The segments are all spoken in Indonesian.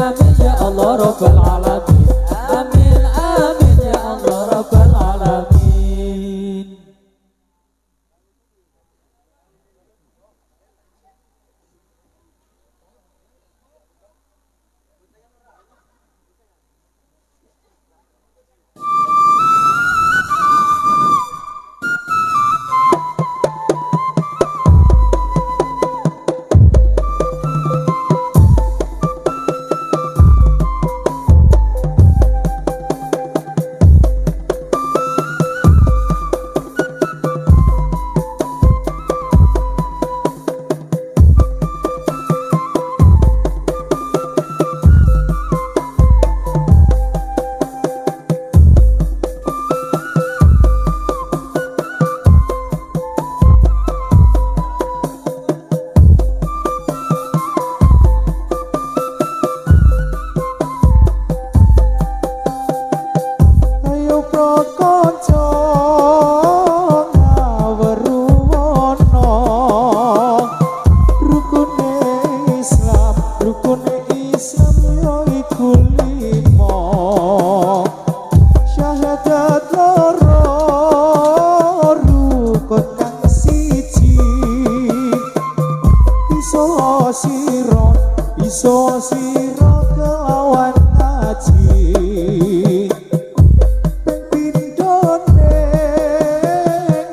amin ya Allah rabbal alamin. Amin amin ya Allah rabbal alamin. Iso sira kelawan ngaji ping pindhone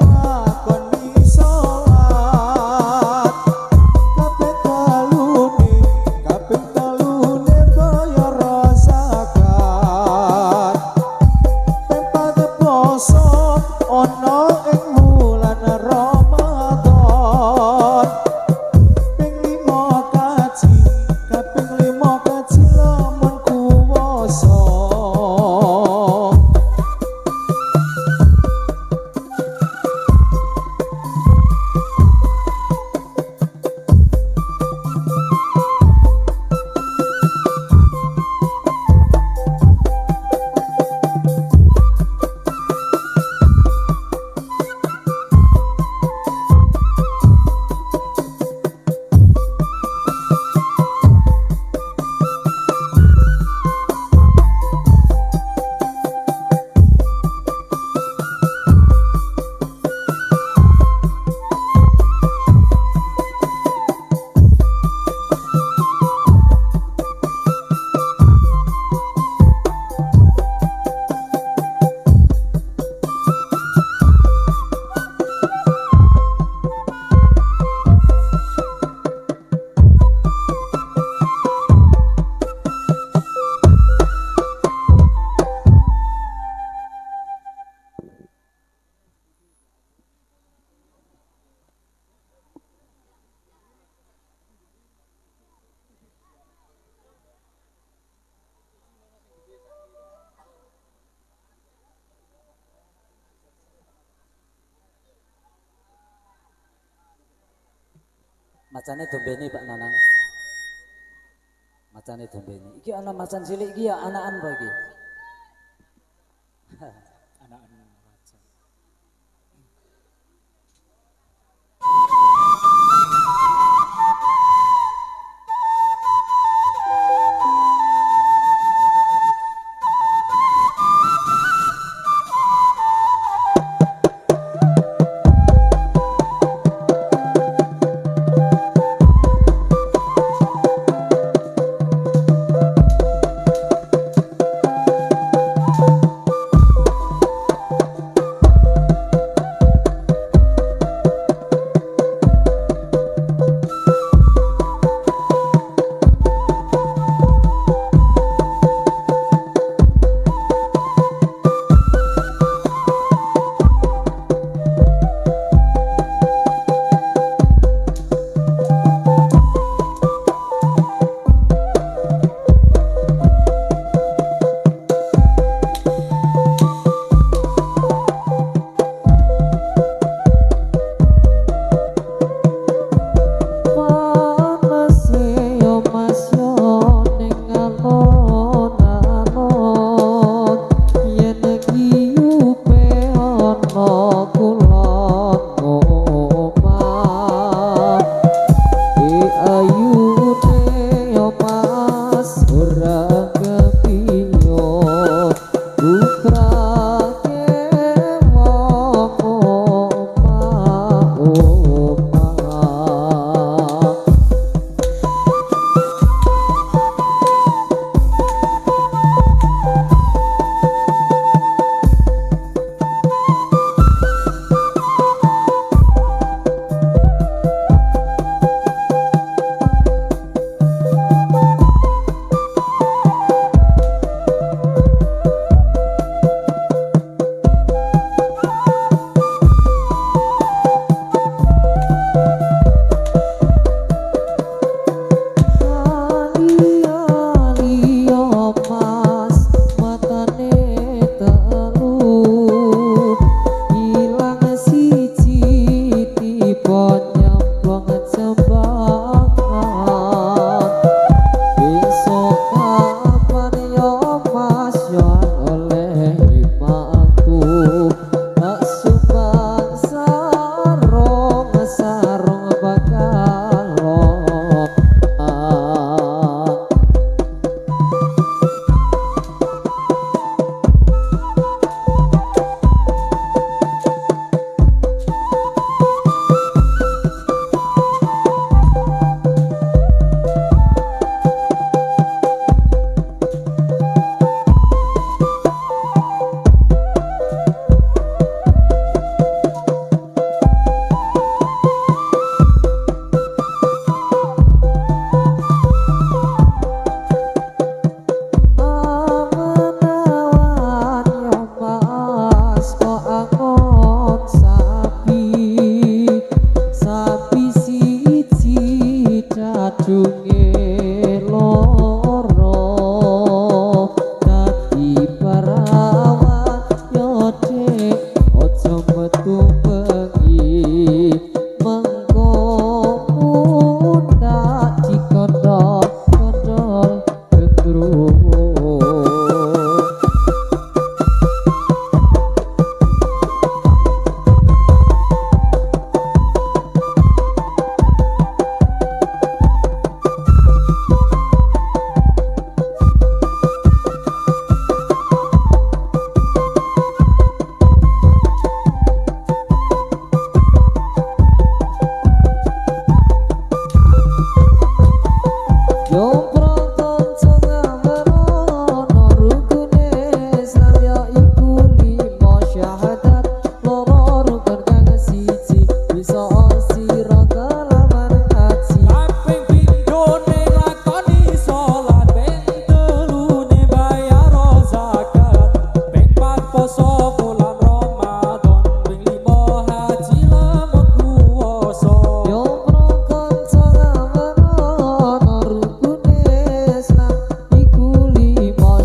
lakoni salat kaping telune bayar zakat ping padha poso ana ing wulan Ramadan ping 5 kaji kaping 5 kaji lamun kuwasa. Macane dombene Pak Nanang. Macane dombene. Iki ana macan cilik iki ya anakan apa iki? Anakan macan.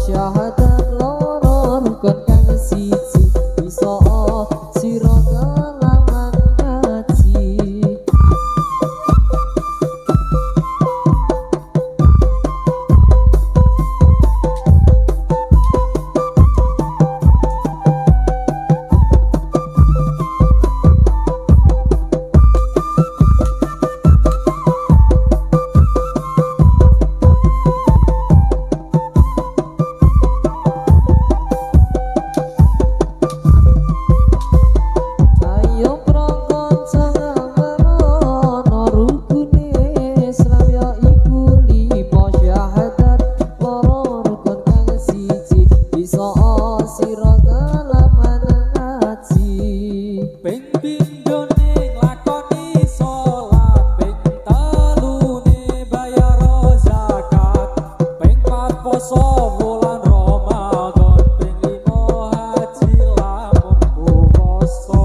syahadat loro rukun kang siji bisa sira kelawan ngaji. Ayo prakanca ngamarana rukune Islam ya iku lima syahadat loro rukun kang siji bisa sira kelawan ngaji. Ping pindhone nglakoni salat, ping telune bayar zakat, ping pat poso wulan Ramadan, ping limo haji lamun puasa.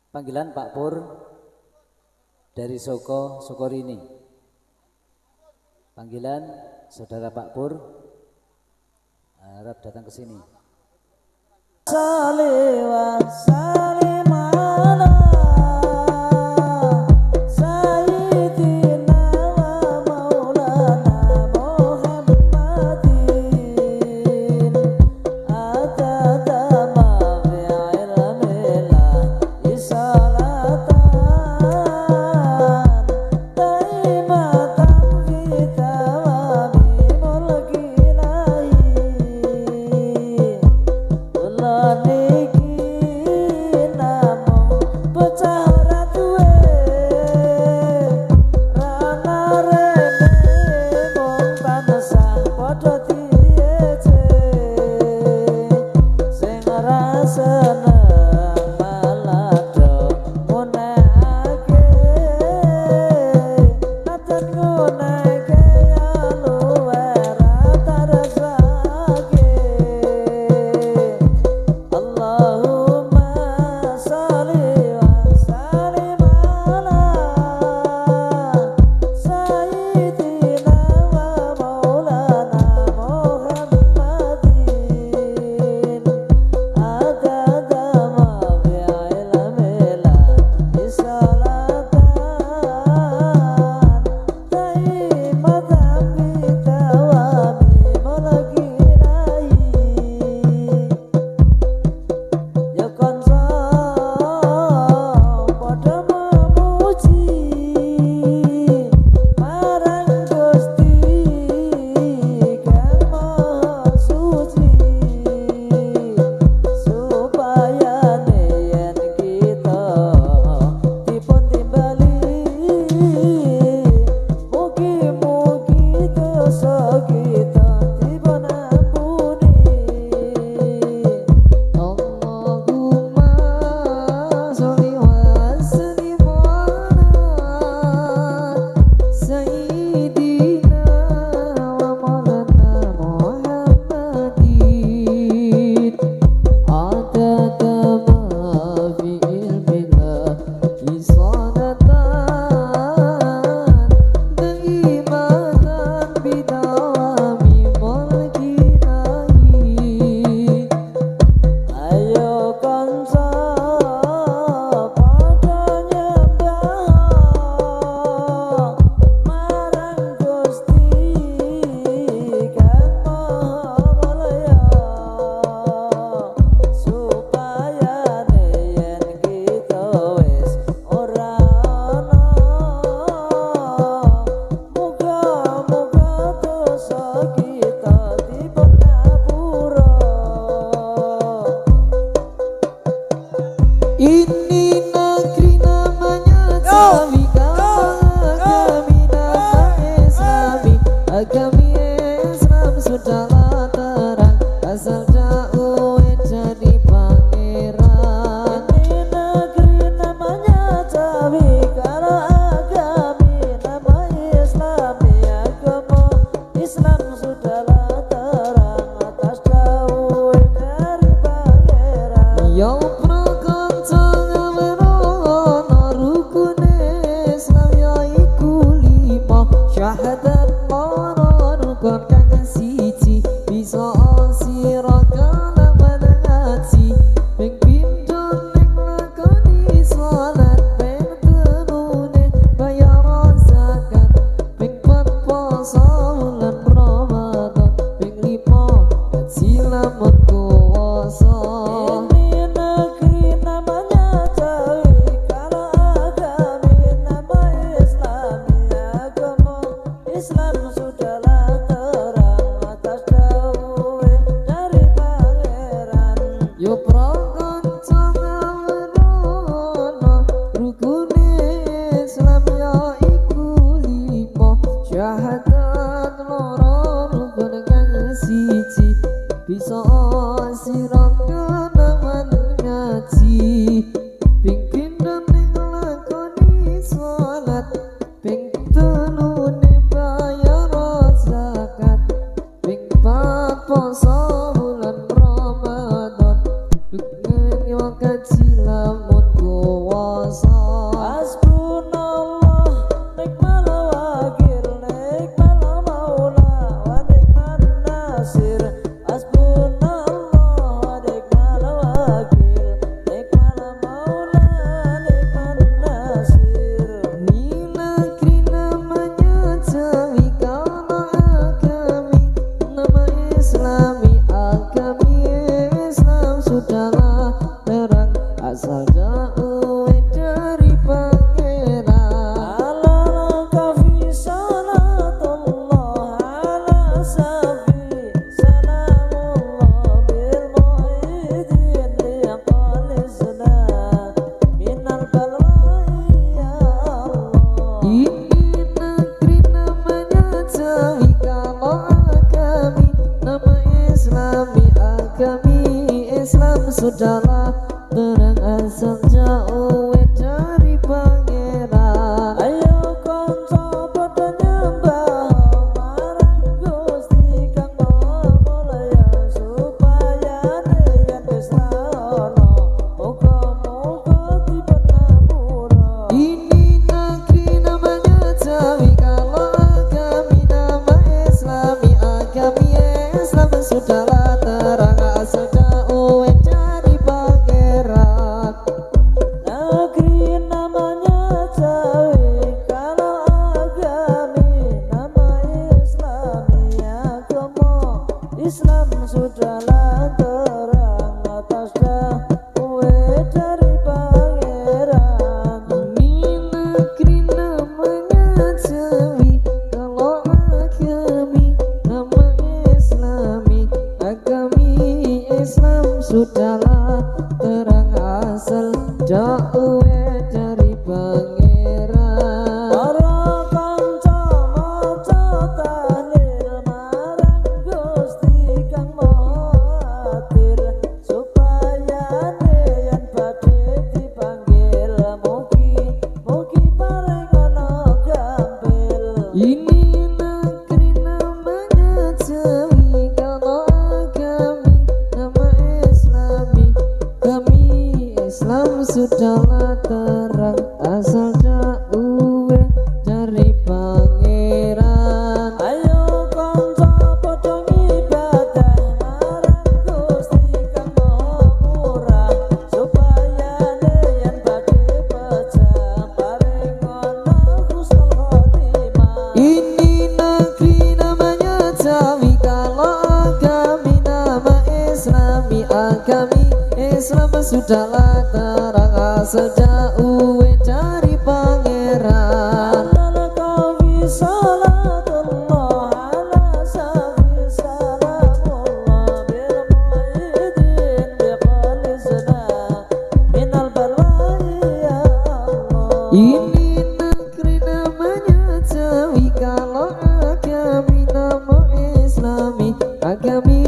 Panggilan Pak Pur dari Sokorini. Panggilan saudara Pak Pur harap datang ke sini. Salewa salimana Sayyidina wa maulana Muhammadin Adada ma fi ilmillah isalatan Taimatan fi tawami mulki ilahi Islam kuwasa. Ini negeri namanya Jawi, kalau agami nama Islami, agama Islam sudahlah terang atas dawuh dari pangeran. Yo prakanca ngawono rukune Islam ya iku lima, syahadat loro rukun kang siji, bisa sira kenaman ngaji, ping pindho ning lakoni salat, ping telu ning bayar zakat, ping pat poso bulan Ramadan, dukun yo kaji lamun kuwasa. Hasbunallah nikmal wakil, nikmal maula wa nikman nasir. Hasbunallah wa nikmal wakil, nikmal maula, nikman nasir. Ini negeri namanya Jawi, kalau agami nama Islami, agami Islam sudahlah terang asal jauh dari pangeran. Ala kafi salatullah ala safi salamullah bil mu'idin liqalisna minal balwai ya Allah. Ini negeri namanya Jawi, kalau agami nama Islami, agami Islam sudahlah terang asal jauh dari pangeran. Ayo kanca padha nyembah marang Gusti Kang Maha Mulya, supaya yen wis ono muga-muga dipun ngapura. Ini negeri namanya Jawi, kalau agami nama Islami, agami Islam sudahlah terang asal jauh dari pangeran. Negeri namanya Jawi, kalau agami nama Islami, agama Islam sudahlah terang atas dawuh dari pangeran. Ini negeri namanya Jawi, kalau agami nama Islami, agami Islam sudahlah terang asal jauh dari pangeran. Para kanca maca tahlil marang Gusti Kang Maha Adil, supaya yen badhe dipanggil mugi paring ana gampil. Ini negeri namanya Jawi, kalau agami nama Islami, kami Islam sudahlah terang asal jauh dari pangeran. Ayo kanca padha ngibadah marang Gusti Kang Maha Murah, supaya yen badhe pecah paring ana husnul khotimah. Ini negeri namanya Jawi, kalau agami nama Islami, agami Islam sudahlah terang asal jauh dari pangeran. Ala kafi salatullah ala safi salamullah bil mu'idin liqalisna minal balwai ya Allah. Ini negeri namanya Jawi, kalau agami nama Islami, agami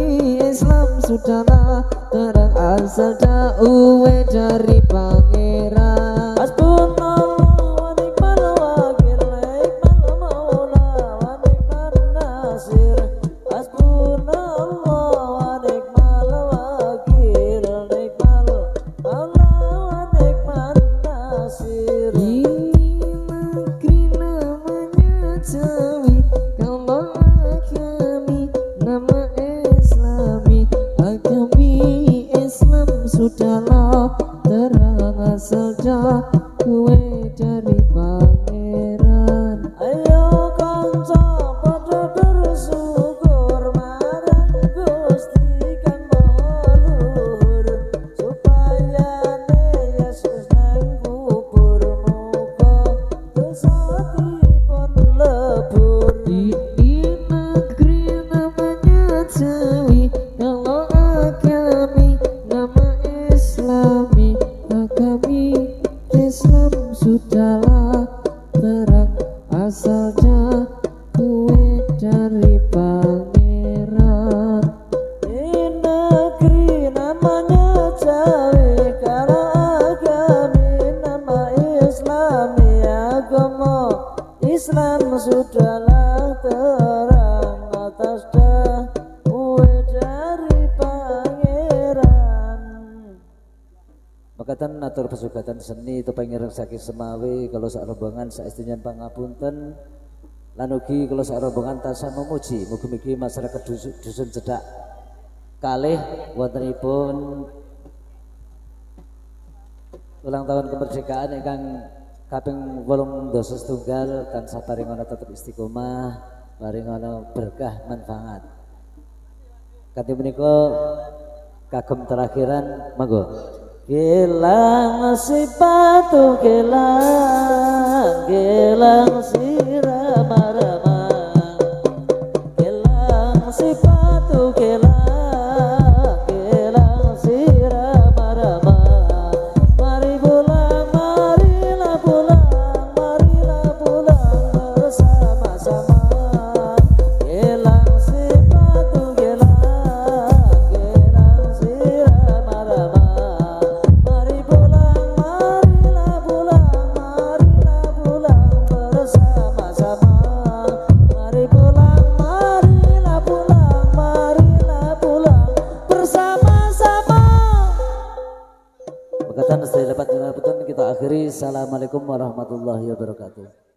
Islam sudahlah terang asal jauh dari pangeran. Hasbunallah wa ni'mal wakil, ni'mal maula wa ni'man nasir. Hasbunallah wa ni'mal wakil, ni'mal maula wa ni'man nasir. Ini negeri namanya Jawi, kalau agami nama Islami, agami Islam sudahlah terang Bekatan atur pesugatan seni topeng ireng saking semawi kalau sak rombongan saestunyan pangapunten lan ugi kalau sak rombongan tansah memuji mugi-mugi masyarakat dusun Cedak kalih wontenipun ulang tahun kemerdekaan ingkang kaping 87 tansah paringana tetep istiqomah paringana berkah manfaat. Kanthi menika kagem terakhiran monggo. Gilang sepatu gilang sirama-rama gilang sepatu gilang sirama-rama mari pulang marilah pulang bersama-sama gilang sepatu gilang sirama-rama mari pulang bersama-sama mari pulang marilah pulang bersama-sama. Bekatan sedaya dapat kita akhiri. Assalamualaikum warahmatullahi wabarakatuh.